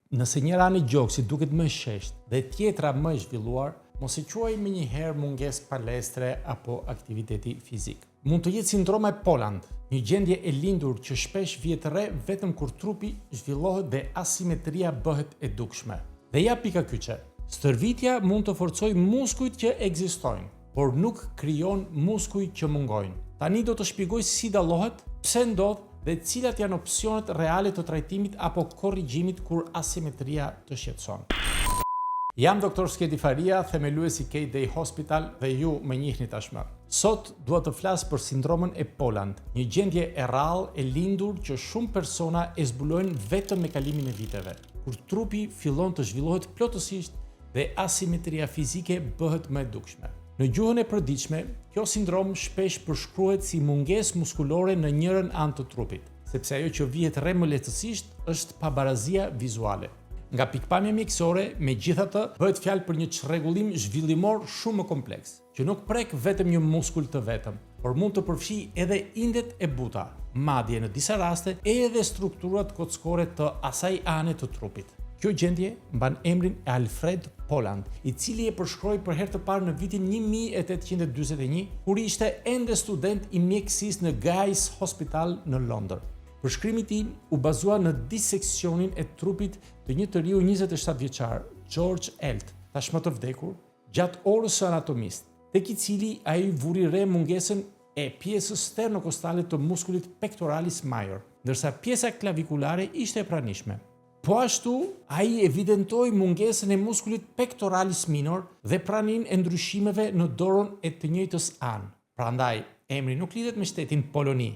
Nëse një rani gjoksit duket më shesht dhe tjetra më e zhvilluar, mos e quaj me njëherë mungesë palestre apo aktiviteti fizik. Mund të jetë sindroma e Poland, një gjendje e lindur që shpesh vjet re vetëm kur trupi zhvillohet dhe asimetria bëhet e dukshme. Dhe ja pika kyçe. Stërvitja mund të forcojë muskujt që ekzistojnë, por nuk krijon muskuj që mungojnë. Tani do të shpjegoj si dallohet, pse ndodh dhe cilat janë opsionet reale të trajtimit apo korrigjimit kur asimetria të shqetëson. Jam Dr. Skedi Faria, themeluesi Kate Day Hospital dhe ju më njihni tashmë. Sot dua të flas për sindromën e Poland, një gjendje e rrallë e lindur që shumë persona e zbulojnë vetëm me kalimin e viteve, kur trupi fillon të zhvillohet plotësisht dhe asimetria fizike bëhet më e dukshme. Në gjuhën e përditshme, kjo sindrom shpesh përshkruhet si mungesë muskulore në njërin anë të trupit, sepse ajo që vihet re më lehtësisht është pabarazia vizuale. Nga pikpamja mjekësore, megjithatë, bëhet fjalë për një çrregullim zhvillimor shumë më kompleks, që nuk prek vetëm një muskul të vetëm, por mund të përfshijë edhe indet e buta, madje në disa raste edhe strukturat kockore të asaj ane të trupit. Kjo gjendje mban emrin e Alfred Poland, I cili e përshkroi për herë të parë në vitin 1841, kur ishte ende student I mjekësisë në Guy's Hospital në Londër. Përshkrimi I tij u bazua në diseksionin e trupit të një të riu 27 vjeçar, George Elt, tashmë të vdekur, gjatë orës së anatomist, tek I cili ai vuri re mungesën e pjesës sternokostale të muskulit pectoralis major, ndërsa pjesa klavikulare ishte e pranishme. Po ashtu, ai evidentoi mungesën e muskulit pectoralis minor dhe praninë e ndryshimeve në dorën e të njëjtës anë. Prandaj, emri nuk lidhet me shtetin Poloni,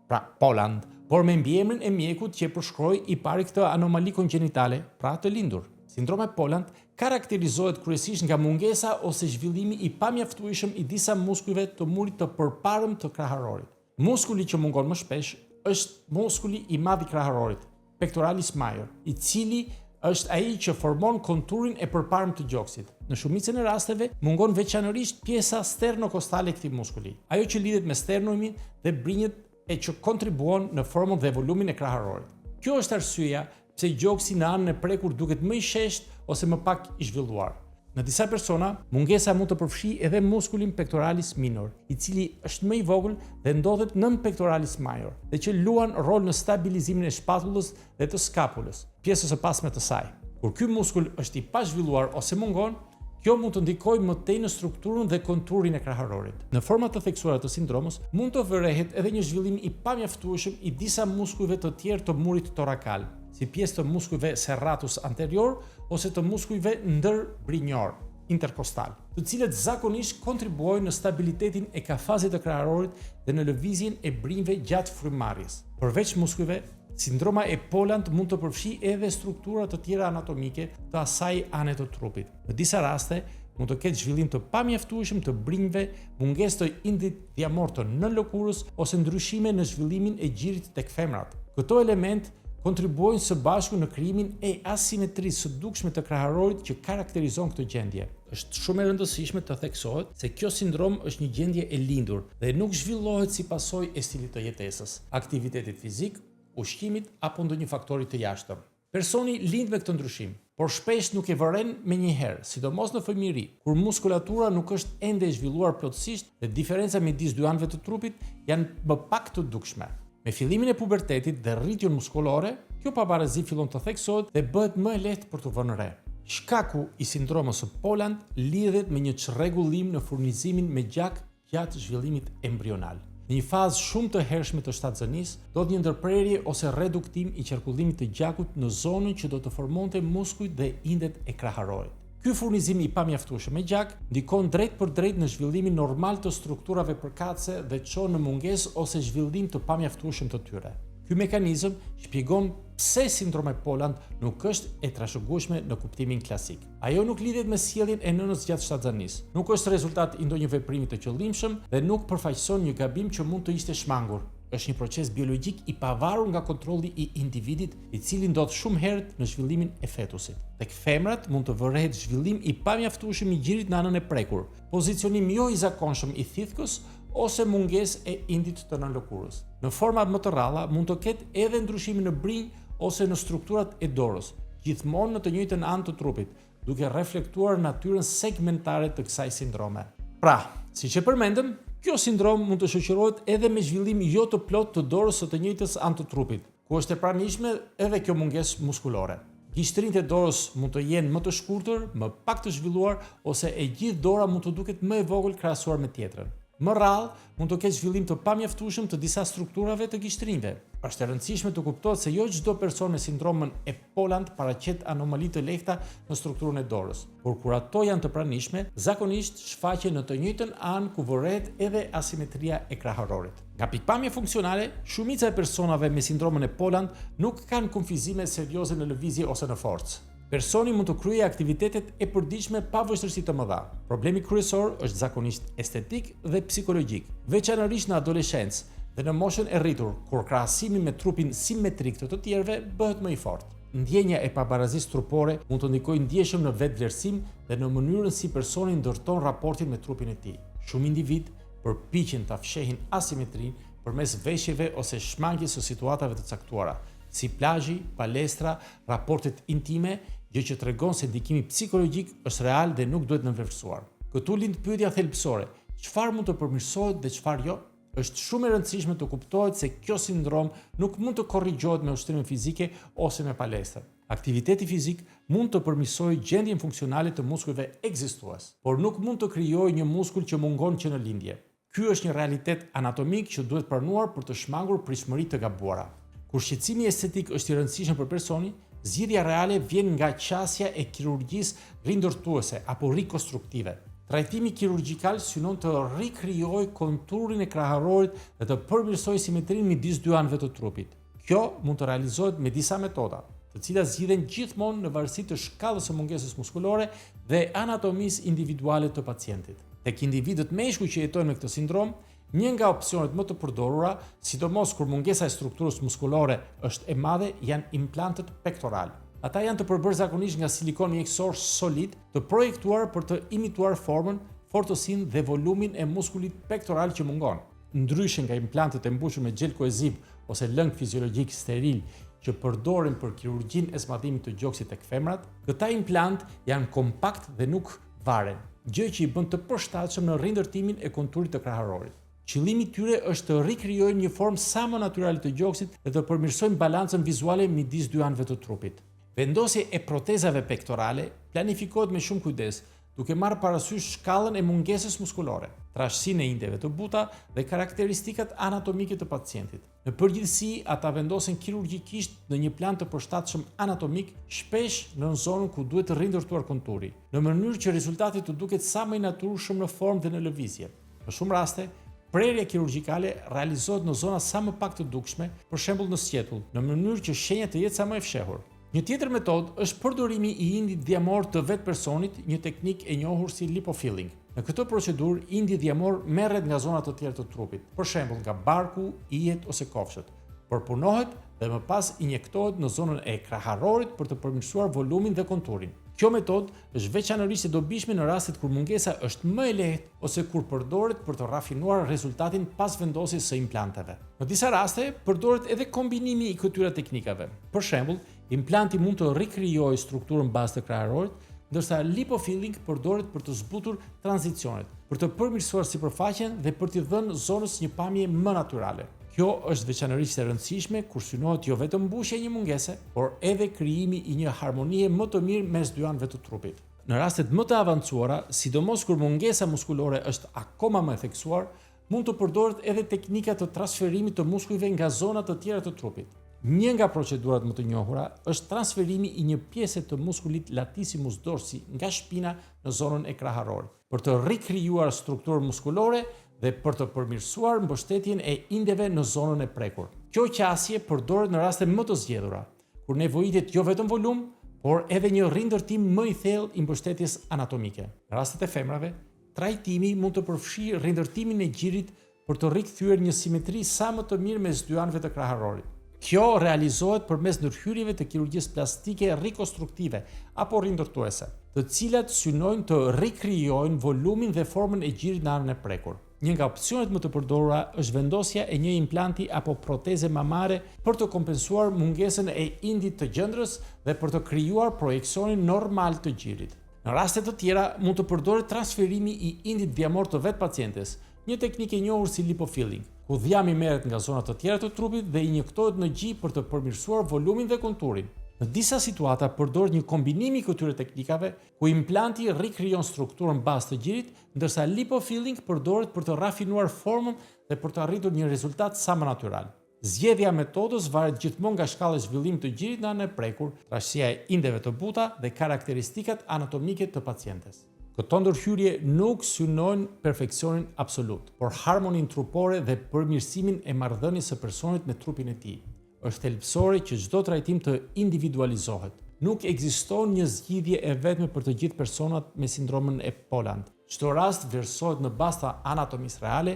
pra Poland, por me mbiemrin e mjekut që përshkroi I pari këtë anomali kongjinitale, pra të lindur. Sindroma e Poland karakterizohet kryesisht nga mungesa ose zhvillimi I pamjaftueshëm I disa muskujve të murit të përparëm të kraharorit. Muskuli që mungon më shpesh është muskuli I madh I kraharorit, pectoralis major, I cili është ai që formon konturin e përparëm të gjoksit. Në shumicën e rasteve mungon veçanërisht pjesa sternokostale e këtij muskuli, ajo që lidhet me sternumin dhe brinjët e që kontribuon në formën dhe volumin e kraharorit. Kjo është arsyeja pse gjoksi në anën e prekur duket më I sheshtë ose më pak I zhvilluar. Në disa persona, mungesa mund të përfshijë edhe muskulin pectoralis minor, I cili është më I vogël dhe ndodhet nën pectoralis major, dhe që luan rol në stabilizimin e shpatullës dhe të skapulës, pjesës së pasme të saj. Kur ky muskul është I pazhvilluar ose mungon, kjo mund të ndikojë më tej në strukturën dhe konturin e kraharorit. Në forma të theksuara të sindromës, mund të vërehet edhe një zhvillim I pamjaftueshëm I disa muskujve të tjerë të murit torakal, si pjesë të muskujve serratus anterior ose të muskujve ndërbrinjor, interkostal, të cilët zakonisht kontribuojnë në stabilitetin e kafazit të kraharorit dhe në lëvizjen e brinjve gjatë frymëmarrjes. Përveç muskujve, sindroma e Poland mund të përfshijë edhe struktura të tjera anatomike të asaj ane të trupit. Në disa raste, mund të ketë zhvillim të pamjaftueshëm të brinjve, mungesë të indit diamor të nënlëkurës ose ndryshime në zhvillimin e gjirit tek femrat. Këto element kontribuojnë së bashku në krijimin e asimetrisë së dukshme të kraharorit që karakterizon këtë gjendje. Është shumë e rëndësishme të theksohet se kjo sindrom është një gjendje e lindur dhe nuk zhvillohet si pasojë e stilit të jetesës, aktivitetit fizik, ushqimit apo ndonjë faktori të jashtëm. Personi lind me këtë ndryshim, por shpesh nuk e vëren menjëherë, sidomos në fëmijëri, kur muskulatura nuk është ende e zhvilluar plotësisht dhe diferenca midis dy anëve të trupit janë më pak të dukshme. Me fillimin e pubertetit dhe rritjen muskulore, kjo pabarazi fillon të theksohet dhe bëhet më e lehtë për të vënë re. Shkaku I sindromës së Poland lidhet me një çrregullim në furnizimin me gjak gjatë zhvillimit embrional. Në një fazë shumë të hershme të shtatëzënisë, ndodh një ndërprerje ose reduktim I qarkullimit të gjakut në zonën që do të formonte muskujt dhe indet e kraharorit. Ky furnizim I pamjaftueshëm me gjak ndikon drejt për drejt në zhvillimin normal të strukturave përkatëse dhe çon në mungesë ose zhvillim të pamjaftueshëm të tyre. Ky mekanizëm shpjegon pse sindroma e Poland nuk është e trashëgueshme në kuptimin klasik. Ajo nuk lidhet me sjelljen e nënës gjatë shtatëzanisë, nuk është rezultat I ndonjë veprimi të qëllimshëm dhe nuk përfaqëson një gabim që mund të ishte shmangur. Është një proces biologjik I pavarur nga kontrolli I individit, I cili ndodh shumë herët në zhvillimin e fetusit. Tek femrat mund të vërehet zhvillim I pamjaftueshëm I gjirit në anën e prekur, pozicionim jo I zakonshëm I thithkës ose mungesë e indit të nënlëkurës. Në forma më të rralla mund të ketë edhe ndryshime në brinj ose në strukturat e dorës, gjithmonë në të njëjtën anë të trupit, duke reflektuar natyrën segmentare të kësaj sindrome. Pra, siç e përmendëm, kjo sindrom mund të shoqërohet edhe me zhvillim jo të plotë të dorës së të njëjtës anë të trupit, ku është e pranishme edhe kjo mungesë muskulore. Gishtrinë e dorës mund të jenë më të shkurtër, më pak të zhvilluar, ose e gjithë dora mund të duket më e vogël krahasuar me tjetrën. Më rrallë, mund të ketë zhvillim të pamjaftueshëm të disa strukturave të gishtrinëve. Është e rëndësishme të kuptohet se jo çdo person me sindromën e Poland paraqet anomali të lehta në strukturën e dorës, por kur ato janë të pranishme, zakonisht shfaqen në të njëjtën anë ku vorret edhe asimetria e kraharorit. Nga pikpamja funksionale, shumica e personave me sindromën e Poland nuk kanë kufizime serioze në lëvizje ose në forcë. Personi mund të kryejë aktivitetet e përditshme pa vështirësi të mëdha. Problemi kryesor është zakonisht estetik dhe psikologjik, veçanërisht në adoleshencë dhe në moshën e rritur, kur krahasimi me trupin simetrik të tjerëve bëhet më i fortë. Ndjenja e pabarazisë trupore mund të ndikojë ndjeshëm në vetvlerësim dhe në mënyrën si personi ndërton raportin me trupin e tij. Shumë individ përpiqen ta fshehin asimetrinë përmes veshjeve ose shmangjes së situatave të caktuara, si plazhi, palestra, raportet intime, gjë që tregon se ndikimi psikologjik është real dhe nuk duhet nënvlerësuar. Këtu lind pyetja thelbësore: çfarë mund të përmirësohet dhe çfarë jo? Është shumë e rëndësishme të kuptohet se kjo sindrom nuk mund të korrigjohet me ushtrime fizike ose me palestër. Aktiviteti fizik mund të përmirësojë gjendjen funksionale të muskujve ekzistues, por nuk mund të krijojë një muskull që mungon që në lindje. Ky është një realitet anatomik që duhet pranuar për të shmangur pritshmëri të gabuara. Kur shqetësimi estetik është i rëndësishëm për personi, zgjidhja reale vjen nga qasja e kirurgjisë rindërtuese apo rikonstruktive. Trajtimi kirurgjikal synon të rikrijojë konturin e kraharorit dhe të përmirësojë simetrinë midis dy anëve të trupit. Kjo mund të realizohet me disa metoda, të cilat zgjidhen gjithmonë në varësi të shkallës së mungesës muskulore dhe anatomisë individuale të pacientit. Tek individët meshkuj që jetojnë me këtë sindrom, një nga opsionet më të përdorura, sidomos kur mungesa e strukturës muskulore është e madhe, janë implantët pektoral. Ata janë të përbërë zakonisht nga silikon mjekësor solid, të projektuar për të imituar formën, fortësinë dhe volumin e muskulit pektoral që mungon. Ndryshe nga implantët e mbushur me gjel koeziv ose lëng fiziologjik steril që përdoren për kirurgjinë e zmadhimit të gjoksit tek femrat, këta implant janë kompakt dhe nuk varen, gjë që i bën të përshtatshëm në rindërtimin e konturit të kraharorit. Qëllimi i tyre është të rikrijojnë një formë sa më natyrale të gjoksit dhe të përmirësojnë balancën vizuale midis dy anëve të trupit. Vendosja e protezave pektorale planifikohet me shumë kujdes, duke marrë parasysh shkallën e mungesës muskulore, trashësinë e indeve të buta dhe karakteristikat anatomike të pacientit. Në përgjithësi, ata vendosen kirurgjikisht në një plan të përshtatshëm anatomik, shpesh në zonën ku duhet të rindërtuar konturi, në mënyrë që rezultati të duket sa më i natyrshëm në formë dhe në lëvizje. Në shumë raste, prerja kirurgjikale realizohet në zona sa më pak të dukshme, për shembull në sqetull, në mënyrë që shenja të jetë sa më e fshehur. Një tjetër metodë është përdorimi i indit dhjamor të vetë personit, një teknikë e njohur si lipofilling. Në këtë procedurë, indi dhjamor merret nga zona të tjera të trupit, për shembull nga barku, ijet ose kofshët. Përpunohet dhe më pas injektohet në zonën e kraharorit për të përmirësuar volumin dhe konturin. Kjo metodë është veçanërisht e dobishme në rastet kur mungesa është më e lehtë ose kur përdoret për të rafinuar rezultatin pas vendosjes së implanteve. Në disa raste, përdoret edhe kombinimi i këtyre teknikave. Për shembull, implanti mund të rikrijojë strukturën bazë të kraharorit, ndërsa lipofilling përdoret për të zbutur tranzicionet, për të përmirësuar sipërfaqen dhe për t'i dhënë zonës një pamje më natyrale. Kjo është veçanërisht e rëndësishme kur synohet jo vetëm mbushja e një mungese, por edhe krijimi i një harmonie më të mirë mes dy anëve të trupit. Në rastet më të avancuara, sidomos kur mungesa muskulore është akoma më e theksuar, mund të përdoret edhe teknika të transferimit të muskujve nga zona të tjera të trupit. Një nga procedurat më të njohura është transferimi i një pjese të muskulit latissimus dorsi nga shpina në zonën e kraharorit, për të rikrijuar strukturën muskulore dhe për të përmirësuar mbështetjen e indeve në zonën e prekur. Kjo qasje përdoret në raste më të zgjedhura, kur nevojitet jo vetëm volum, por edhe një rindërtim më i thellë i mbështetjes anatomike. Në rastet e femrave, trajtimi mund të përfshijë rindërtimin e gjirit për të rikthyer një simetri sa më të mirë mes dy anëve të kraharorit. Kjo realizohet përmes ndërhyrjeve të kirurgjisë plastike rikonstruktive apo rindërtuese, të cilat synojnë të rikrijojnë volumin dhe formën e gjirit në anën e prekur. Një nga opsionet më të përdorura është vendosja e një implanti apo proteze mamare për të kompensuar mungesën e indit të gjendrës dhe për të krijuar projeksionin normal të gjirit. Në raste të tjera mund të përdoret transferimi i indit dhjamor të vetë pacientes, një teknikë e njohur si lipofilling, ku dhjami merret nga zonat të tjera të trupit dhe injektohet në gjë për të përmirësuar volumin dhe konturin. Në disa situata përdoret një kombinim i këtyre teknikave, ku implanti rikrijon strukturën bazë të gjirit, ndërsa lipofilling përdoret për të rafinuar formën dhe për të arritur një rezultat sa më natyral. Zgjedhja e metodës varet gjithmonë nga shkalla e zhvillimit të gjirit në anën e prekur, trashësia e indeve të buta dhe karakteristikat anatomike të pacientes. Këto ndërhyrje nuk synojnë perfeksionin absolut, por harmoninë trupore dhe përmirësimin e marrëdhënies së personit me trupin e tij. Është thelbësore që çdo trajtim të individualizohet. Nuk ekziston një zgjidhje e vetme për të gjithë personat me sindromën e Poland. Çdo rast vlerësohet në bazë të anatomisë reale,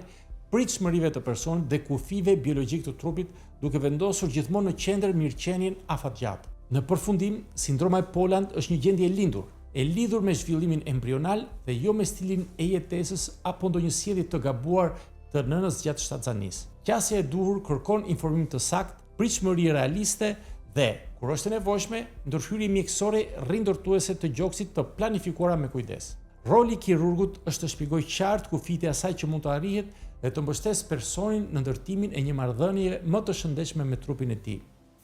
pritshmërive të personit dhe kufive biologjik të trupit, duke vendosur gjithmonë në qendër mirëqenien afatgjat. Në përfundim, sindroma e Poland është një gjendje e lindur, e lidhur me zhvillimin embrional dhe jo me stilin e jetesës apo ndonjë sjellje të gabuar të nënës gjatë shtatzanisë. Qasja e duhur kërkon informim të saktë, pritshmëri realiste dhe, kur është e nevojshme, ndërhyrje mjekësore rindërtuese të gjoksit të planifikuara me kujdes. Roli i kirurgut është të shpjegojë qartë kufijtë e asaj që mund të arrihet dhe të mbështesë personin në ndërtimin e një marrëdhënie më të shëndetshme me trupin e tij.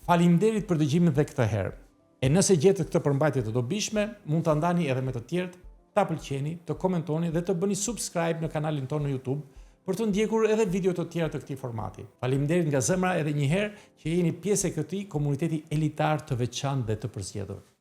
Faleminderit për dëgjimin dhe këtë herë. E nëse gjetët këtë përmbajtje të dobishme, mund ta ndani edhe me të tjerët, ta pëlqeni, të komentoni dhe të bëni subscribe në kanalin tonë në YouTube për të ndjekur edhe video të tjera të këtij formati. Faleminderit nga zemra edhe një herë që jeni pjesë e këtij komuniteti elitar të veçantë dhe të përzgjedhur.